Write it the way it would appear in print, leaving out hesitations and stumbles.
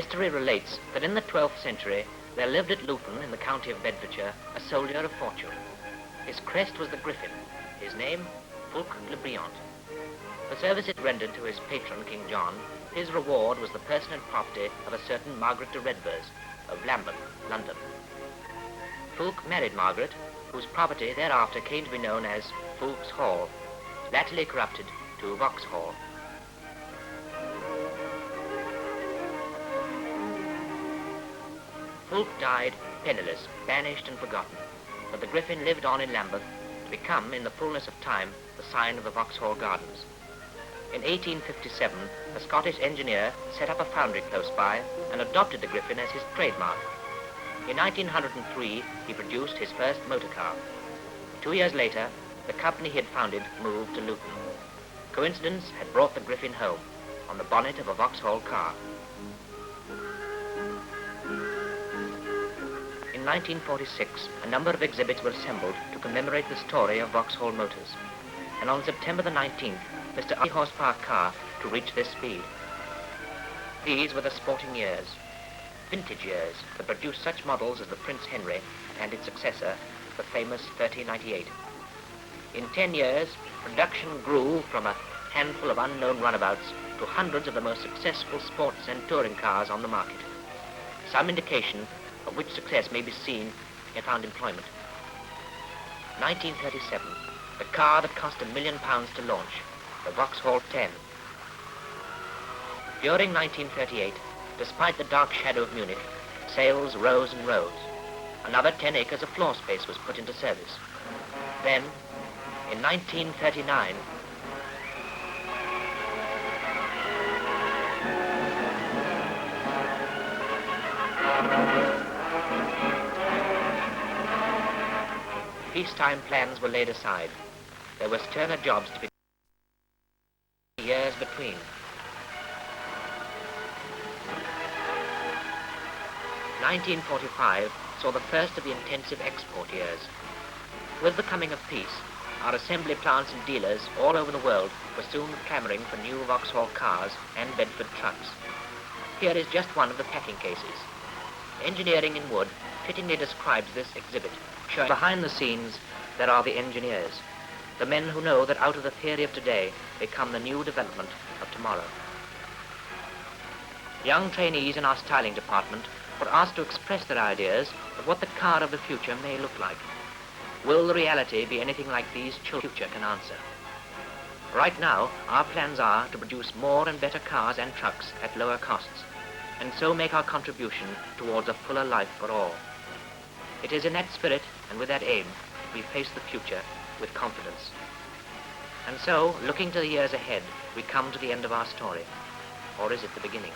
History relates that in the 12th century there lived at Luton in the county of Bedfordshire a soldier of fortune. His crest was the griffin, his name Fulk le Briant. For service it rendered to his patron King John, his reward was the person and property of a certain Margaret de Redvers of Lambeth, London. Fulk married Margaret, whose property thereafter came to be known as Fulk's Hall, latterly corrupted to Vauxhall. Fulk died penniless, banished and forgotten, but the griffin lived on in Lambeth to become, in the fullness of time, the sign of the Vauxhall Gardens. In 1857, a Scottish engineer set up a foundry close by and adopted the griffin as his trademark. In 1903, he produced his first motor car. 2 years later, the company he had founded moved to Luton. Coincidence had brought the griffin home on the bonnet of a Vauxhall car. In 1946, a number of exhibits were assembled to commemorate the story of Vauxhall Motors. And on September the 19th, Mr. 80 horsepower car to reach this speed. These were the sporting years, vintage years, that produced such models as the Prince Henry and its successor, the famous 3098. In 10 years, production grew from a handful of unknown runabouts to hundreds of the most successful sports and touring cars on the market. Some indication of which success may be seen in found employment. 1937, the car that cost £1 million to launch, the Vauxhall 10. During 1938, despite the dark shadow of Munich, sales rose and rose. Another 10 acres of floor space was put into service. Then, in 1939, peacetime plans were laid aside. There were sterner jobs to be years between. "1945 saw the first of the intensive export years. With the coming of peace, our assembly plants and dealers all over the world were soon clamoring for new Vauxhall cars and Bedford trucks. Here is just one of the packing cases. Engineering in wood fittingly describes this exhibit, showing behind the scenes there are the engineers, the men who know that out of the theory of today may come the new development of tomorrow. Young trainees in our styling department were asked to express their ideas of what the car of the future may look like. Will the reality be anything like these children future can answer? Right now, our plans are to produce more and better cars and trucks at lower costs, and so make our contribution towards a fuller life for all. It is in that spirit and with that aim we face the future with confidence. And so, looking to the years ahead, we come to the end of our story. Or is it the beginning?